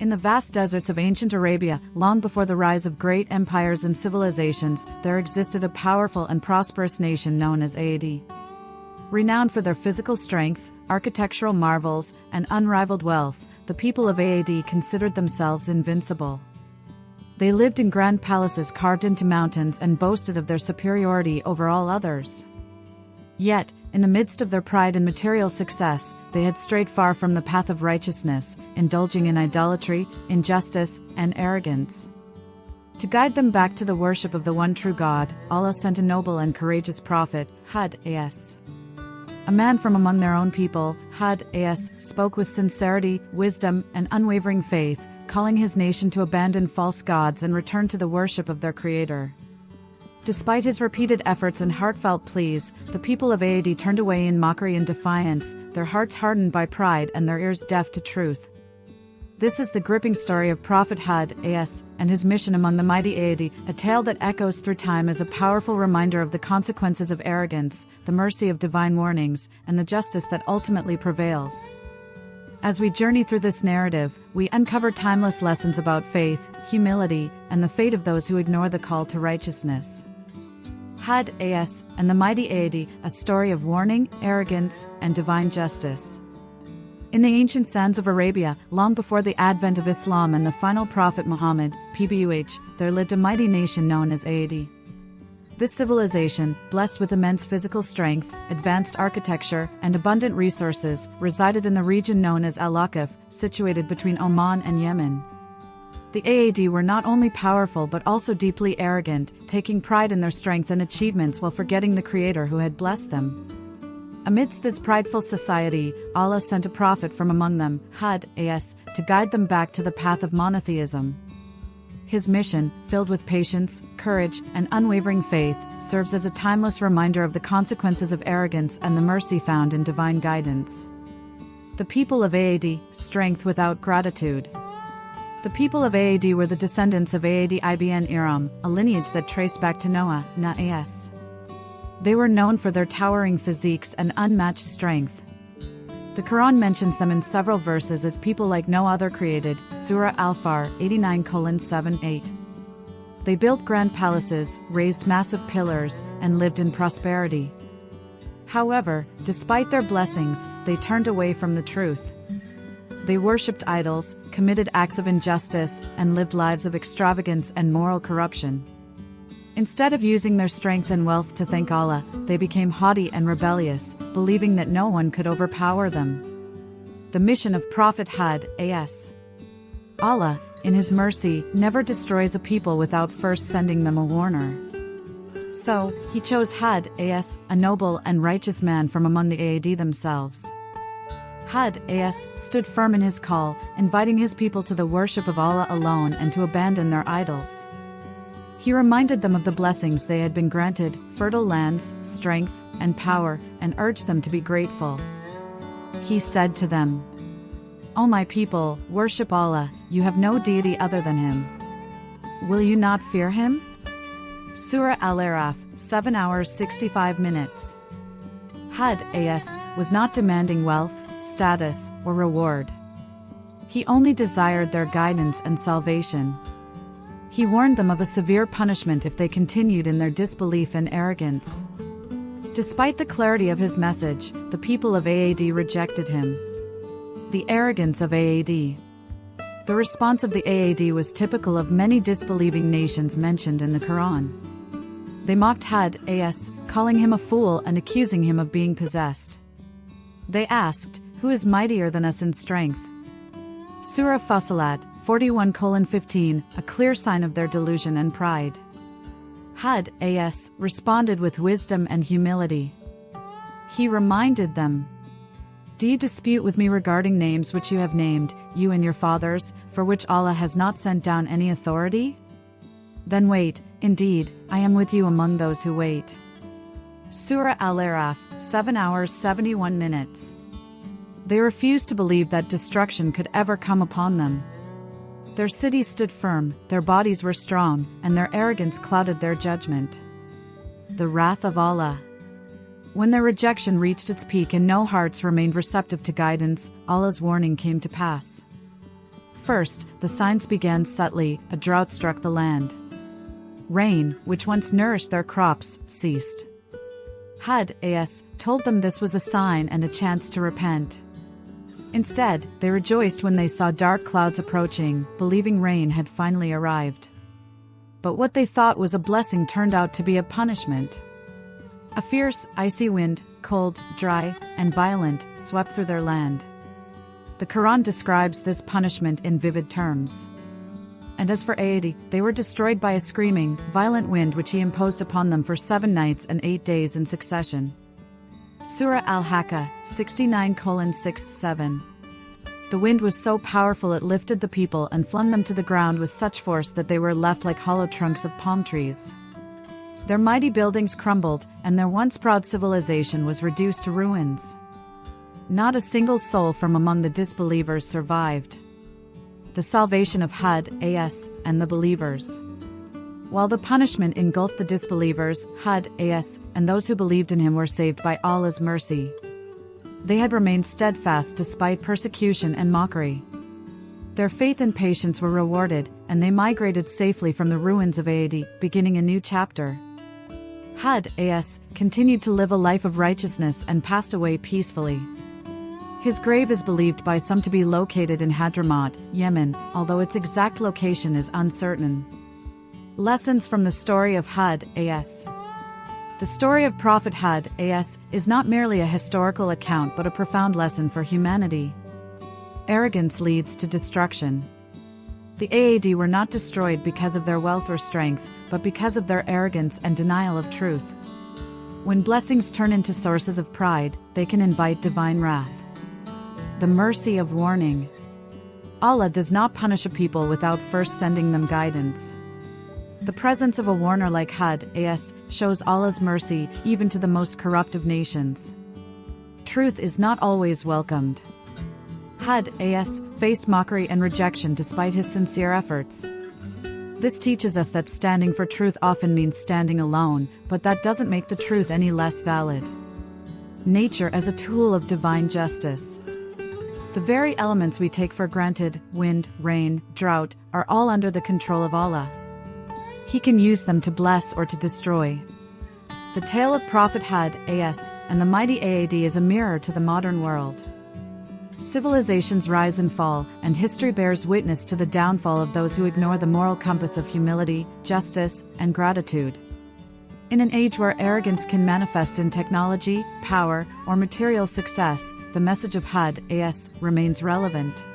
In the vast deserts of ancient Arabia, long before the rise of great empires and civilizations, there existed a powerful and prosperous nation known as Ad. Renowned for their physical strength, architectural marvels, and unrivaled wealth, the people of Ad considered themselves invincible. They lived in grand palaces carved into mountains and boasted of their superiority over all others. Yet, in the midst of their pride and material success, they had strayed far from the path of righteousness, indulging in idolatry, injustice, and arrogance. To guide them back to the worship of the one true God, Allah sent a noble and courageous prophet, Hud as. A man from among their own people, Hud as, spoke with sincerity, wisdom, and unwavering faith, calling his nation to abandon false gods and return to the worship of their Creator. Despite his repeated efforts and heartfelt pleas, the people of Ad turned away in mockery and defiance, their hearts hardened by pride and their ears deaf to truth. This is the gripping story of Prophet Hud as, and his mission among the mighty Ad, a tale that echoes through time as a powerful reminder of the consequences of arrogance, the mercy of divine warnings, and the justice that ultimately prevails. As we journey through this narrative, we uncover timeless lessons about faith, humility, and the fate of those who ignore the call to righteousness. Hud as, and the mighty Ad, a story of warning, arrogance, and divine justice. In the ancient sands of Arabia, long before the advent of Islam and the final prophet Muhammad, PBUH, there lived a mighty nation known as Ad. This civilization, blessed with immense physical strength, advanced architecture, and abundant resources, resided in the region known as Al-Aqaf, situated between Oman and Yemen. The Ad were not only powerful but also deeply arrogant, taking pride in their strength and achievements while forgetting the Creator who had blessed them. Amidst this prideful society, Allah sent a prophet from among them, Hud as, to guide them back to the path of monotheism. His mission, filled with patience, courage, and unwavering faith, serves as a timeless reminder of the consequences of arrogance and the mercy found in divine guidance. The people of Ad, strength without gratitude. The people of Ad were the descendants of Ad ibn Iram, a lineage that traced back to Noah, as. They were known for their towering physiques and unmatched strength. The Quran mentions them in several verses as people like no other created, Surah Al-Far 89:7-8. They built grand palaces, raised massive pillars, and lived in prosperity. However, despite their blessings, they turned away from the truth. They worshipped idols, committed acts of injustice, and lived lives of extravagance and moral corruption. Instead of using their strength and wealth to thank Allah, they became haughty and rebellious, believing that no one could overpower them. The mission of Prophet Hud as. Allah, in His mercy, never destroys a people without first sending them a warner. So, He chose Hud as, a noble and righteous man from among the Ad themselves. Hud as stood firm in his call, inviting his people to the worship of Allah alone and to abandon their idols. He reminded them of the blessings they had been granted, fertile lands, strength, and power, and urged them to be grateful. He said to them, "O my people, worship Allah, you have no deity other than Him. Will you not fear Him?" Surah Al-Araf, 7 hours 65 minutes. Hud as was not demanding wealth, status, or reward. He only desired their guidance and salvation. He warned them of a severe punishment if they continued in their disbelief and arrogance. Despite the clarity of his message, the people of Ad rejected him. The arrogance of Ad. The response of the Ad was typical of many disbelieving nations mentioned in the Quran. They mocked Hud as, calling him a fool and accusing him of being possessed. They asked, "Who is mightier than us in strength?" Surah Fussilat 41:15, a clear sign of their delusion and pride. Hud as responded with wisdom and humility. He reminded them, "Do you dispute with me regarding names which you have named, you and your fathers, for which Allah has not sent down any authority? Then wait, indeed, I am with you among those who wait." Surah Al-Araf, 7 hours 71 minutes. They refused to believe that destruction could ever come upon them. Their cities stood firm, their bodies were strong, and their arrogance clouded their judgment. The wrath of Allah. When their rejection reached its peak and no hearts remained receptive to guidance, Allah's warning came to pass. First, the signs began subtly. A drought struck the land. Rain, which once nourished their crops, ceased. Hud told them this was a sign and a chance to repent. Instead, they rejoiced when they saw dark clouds approaching, believing rain had finally arrived. But what they thought was a blessing turned out to be a punishment. A fierce, icy wind, cold, dry, and violent, swept through their land. The Quran describes this punishment in vivid terms. And as for Ad, they were destroyed by a screaming, violent wind which he imposed upon them for 7 nights and 8 days in succession. Surah Al-Haqqa, 69:6-7. The wind was so powerful it lifted the people and flung them to the ground with such force that they were left like hollow trunks of palm trees. Their mighty buildings crumbled, and their once proud civilization was reduced to ruins. Not a single soul from among the disbelievers survived. The salvation of Hud and the believers. While the punishment engulfed the disbelievers, Hud and those who believed in him were saved by Allah's mercy. They had remained steadfast despite persecution and mockery. Their faith and patience were rewarded, and they migrated safely from the ruins of Ad, beginning a new chapter. Hud continued to live a life of righteousness and passed away peacefully. His grave is believed by some to be located in Hadramaut, Yemen, although its exact location is uncertain. Lessons from the story of Hud The story of Prophet Hud is not merely a historical account but a profound lesson for humanity. Arrogance leads to destruction. The Aad were not destroyed because of their wealth or strength, but because of their arrogance and denial of truth. When blessings turn into sources of pride, they can invite divine wrath. The mercy of warning. Allah does not punish a people without first sending them guidance. The presence of a warner like Hud shows Allah's mercy even to the most corrupt of nations. Truth is not always welcomed. Hud faced mockery and rejection despite his sincere efforts. This teaches us that standing for truth often means standing alone, but that doesn't make the truth any less valid. Nature as a tool of divine justice. The very elements we take for granted, wind, rain, drought, are all under the control of Allah. He can use them to bless or to destroy. The tale of Prophet Hud and the mighty Aad is a mirror to the modern world. Civilizations rise and fall, and history bears witness to the downfall of those who ignore the moral compass of humility, justice, and gratitude. In an age where arrogance can manifest in technology, power, or material success, the message of Hud remains relevant.